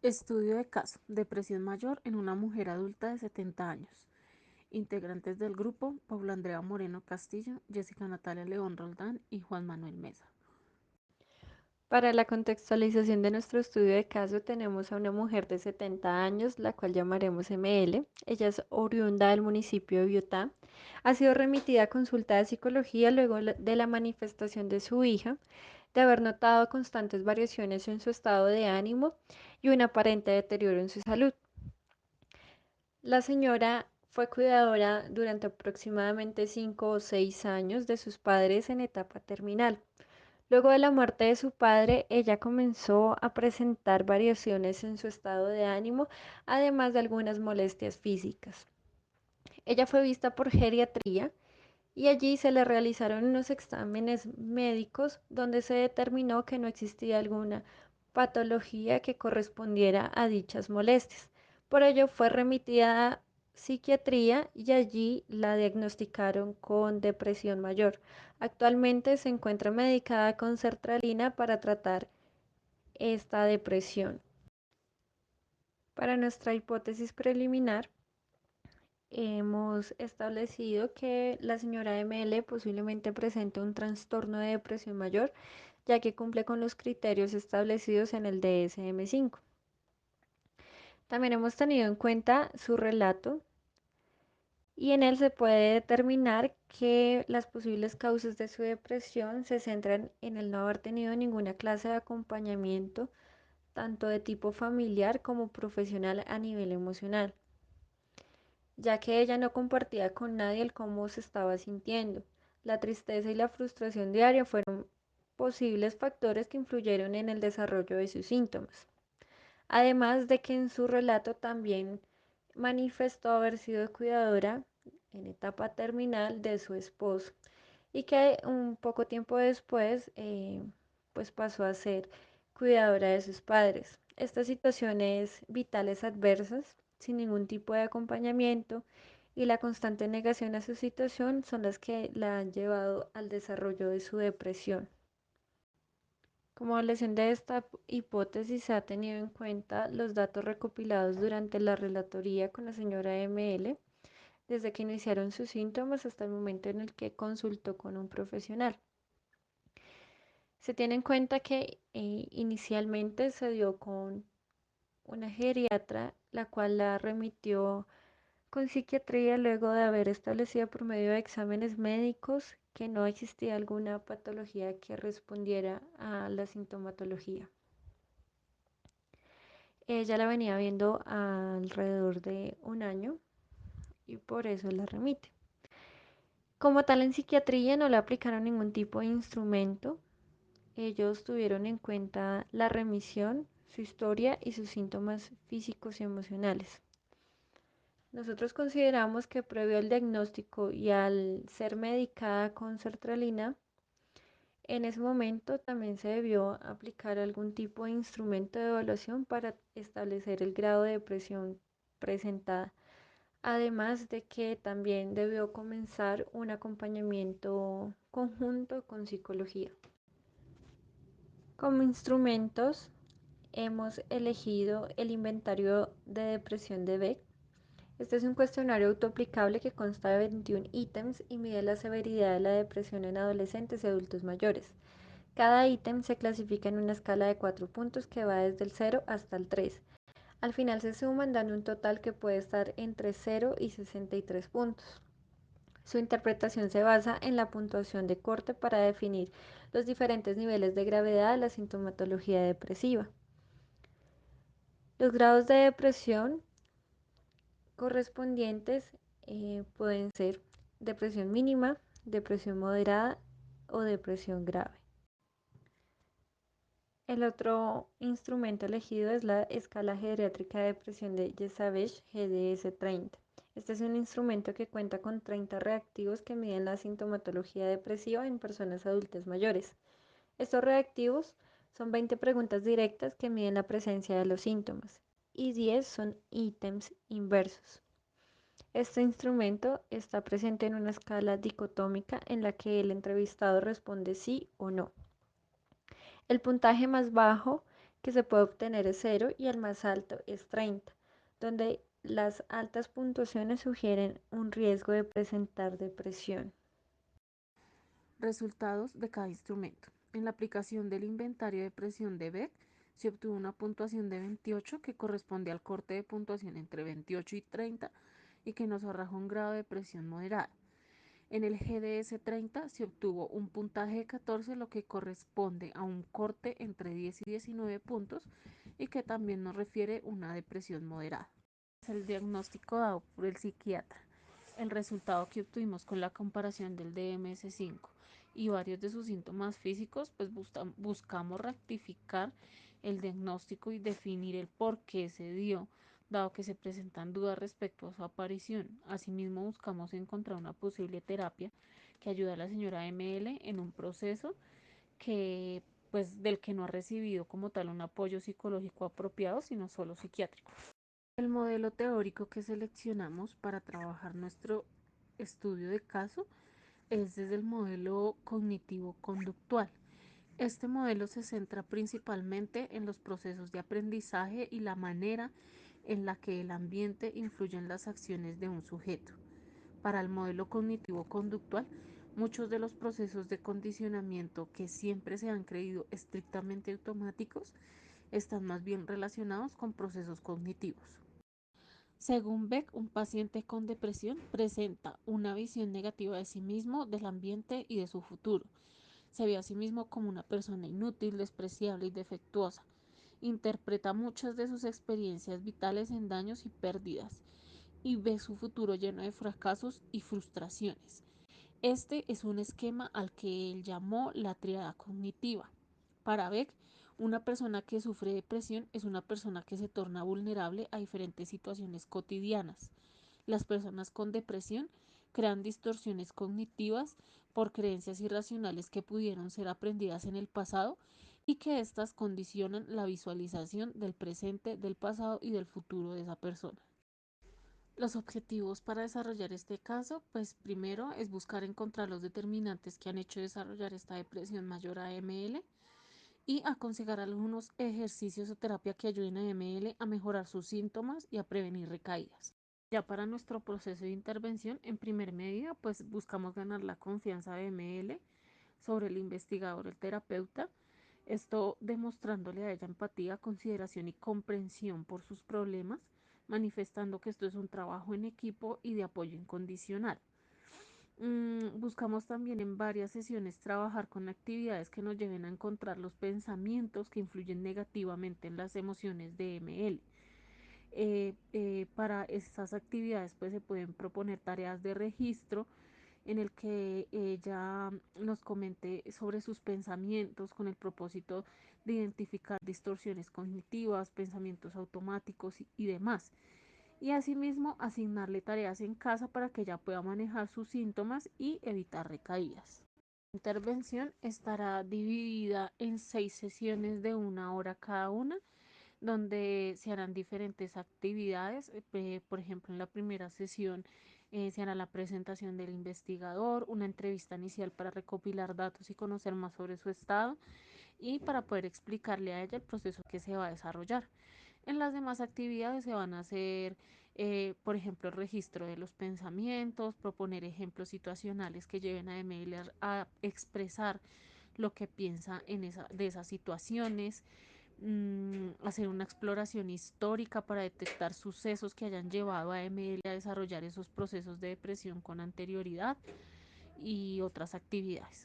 Estudio de caso, depresión mayor en una mujer adulta de 70 años. Integrantes del grupo, Paula Andrea Moreno Castillo, Jessica Natalia León Roldán y Juan Manuel Mesa. Para la contextualización de nuestro estudio de caso tenemos a una mujer de 70 años, la cual llamaremos ML. Ella es oriunda del municipio de Biotá. Ha sido remitida a consulta de psicología luego de la manifestación de su hija, de haber notado constantes variaciones en su estado de ánimo y un aparente deterioro en su salud. La señora fue cuidadora durante aproximadamente 5 o 6 años de sus padres en etapa terminal. Luego de la muerte de su padre, ella comenzó a presentar variaciones en su estado de ánimo, además de algunas molestias físicas. Ella fue vista por geriatría y allí se le realizaron unos exámenes médicos donde se determinó que no existía alguna patología que correspondiera a dichas molestias. Por ello fue remitida a psiquiatría y allí la diagnosticaron con depresión mayor. Actualmente se encuentra medicada con sertralina para tratar esta depresión. Para nuestra hipótesis preliminar, hemos establecido que la señora ML posiblemente presente un trastorno de depresión mayor, ya que cumple con los criterios establecidos en el DSM-5. También hemos tenido en cuenta su relato y en él se puede determinar que las posibles causas de su depresión se centran en el no haber tenido ninguna clase de acompañamiento, tanto de tipo familiar como profesional a nivel emocional, ya que ella no compartía con nadie el cómo se estaba sintiendo. La tristeza y la frustración diaria fueron posibles factores que influyeron en el desarrollo de sus síntomas. Además de que en su relato también manifestó haber sido cuidadora en etapa terminal de su esposo y que un poco tiempo después pues pasó a ser cuidadora de sus padres. Estas situaciones vitales adversas, sin ningún tipo de acompañamiento y la constante negación a su situación son las que la han llevado al desarrollo de su depresión. Como evaluación de esta hipótesis se ha tenido en cuenta los datos recopilados durante la relatoría con la señora ML, desde que iniciaron sus síntomas hasta el momento en el que consultó con un profesional. Se tiene en cuenta que inicialmente se dio con una geriatra, la cual la remitió con psiquiatría luego de haber establecido por medio de exámenes médicos que no existía alguna patología que respondiera a la sintomatología. Ella la venía viendo alrededor de un año y por eso la remite. Como tal, en psiquiatría no le aplicaron ningún tipo de instrumento. Ellos tuvieron en cuenta la remisión, su historia y sus síntomas físicos y emocionales. Nosotros consideramos que previo al diagnóstico y al ser medicada con sertralina, en ese momento también se debió aplicar algún tipo de instrumento de evaluación para establecer el grado de depresión presentada. Además de que también debió comenzar un acompañamiento conjunto con psicología. Como instrumentos hemos elegido el inventario de depresión de Beck. Este es un cuestionario autoaplicable que consta de 21 ítems y mide la severidad de la depresión en adolescentes y adultos mayores. Cada ítem se clasifica en una escala de 4 puntos que va desde el 0 hasta el 3. Al final se suman dando un total que puede estar entre 0 y 63 puntos. Su interpretación se basa en la puntuación de corte para definir los diferentes niveles de gravedad de la sintomatología depresiva. Los grados de depresión correspondientes pueden ser depresión mínima, depresión moderada o depresión grave. El otro instrumento elegido es la escala geriátrica de depresión de Jesavich GDS-30. Este es un instrumento que cuenta con 30 reactivos que miden la sintomatología depresiva en personas adultas mayores. Estos reactivos son 20 preguntas directas que miden la presencia de los síntomas y 10 son ítems inversos. Este instrumento está presente en una escala dicotómica en la que el entrevistado responde sí o no. El puntaje más bajo que se puede obtener es 0 y el más alto es 30, donde las altas puntuaciones sugieren un riesgo de presentar depresión. Resultados de cada instrumento. En la aplicación del inventario de presión de Beck se obtuvo una puntuación de 28 que corresponde al corte de puntuación entre 28 y 30 y que nos arroja un grado de presión moderada. En el GDS 30 se obtuvo un puntaje de 14, lo que corresponde a un corte entre 10 y 19 puntos y que también nos refiere una depresión moderada. Es el diagnóstico dado por el psiquiatra. El resultado que obtuvimos con la comparación del DMS5 y varios de sus síntomas físicos, pues buscamos rectificar el diagnóstico y definir el por qué se dio, dado que se presentan dudas respecto a su aparición. Asimismo, buscamos encontrar una posible terapia que ayude a la señora ML en un proceso que pues del que no ha recibido como tal un apoyo psicológico apropiado, sino solo psiquiátrico. El modelo teórico que seleccionamos para trabajar nuestro estudio de caso es desde el modelo cognitivo-conductual. Este modelo se centra principalmente en los procesos de aprendizaje y la manera en la que el ambiente influye en las acciones de un sujeto. Para el modelo cognitivo-conductual, muchos de los procesos de condicionamiento que siempre se han creído estrictamente automáticos están más bien relacionados con procesos cognitivos. Según Beck, un paciente con depresión presenta una visión negativa de sí mismo, del ambiente y de su futuro. Se ve a sí mismo como una persona inútil, despreciable y defectuosa. Interpreta muchas de sus experiencias vitales en daños y pérdidas y ve su futuro lleno de fracasos y frustraciones. Este es un esquema al que él llamó la tríada cognitiva. Para Beck, una persona que sufre depresión es una persona que se torna vulnerable a diferentes situaciones cotidianas. Las personas con depresión crean distorsiones cognitivas por creencias irracionales que pudieron ser aprendidas en el pasado y que éstas condicionan la visualización del presente, del pasado y del futuro de esa persona. Los objetivos para desarrollar este caso, pues primero es buscar encontrar los determinantes que han hecho desarrollar esta depresión mayor a ML y aconsejar algunos ejercicios o terapia que ayuden a ML a mejorar sus síntomas y a prevenir recaídas. Ya para nuestro proceso de intervención, en primer medida, pues buscamos ganar la confianza de ML sobre el investigador, el terapeuta, esto demostrándole a ella empatía, consideración y comprensión por sus problemas, manifestando que esto es un trabajo en equipo y de apoyo incondicional. Buscamos también en varias sesiones trabajar con actividades que nos lleven a encontrar los pensamientos que influyen negativamente en las emociones de ML. Para estas actividades pues se pueden proponer tareas de registro en el que ella nos comente sobre sus pensamientos con el propósito de identificar distorsiones cognitivas, pensamientos automáticos y demás. Y asimismo asignarle tareas en casa para que ella pueda manejar sus síntomas y evitar recaídas. La intervención estará dividida en 6 sesiones de 1 hora cada una, donde se harán diferentes actividades. Por ejemplo, en la primera sesión se hará la presentación del investigador, una entrevista inicial para recopilar datos y conocer más sobre su estado y para poder explicarle a ella el proceso que se va a desarrollar. En las demás actividades se van a hacer, por ejemplo, el registro de los pensamientos, proponer ejemplos situacionales que lleven a Emilia a expresar lo que piensa de esas situaciones, hacer una exploración histórica para detectar sucesos que hayan llevado a ML a desarrollar esos procesos de depresión con anterioridad y otras actividades.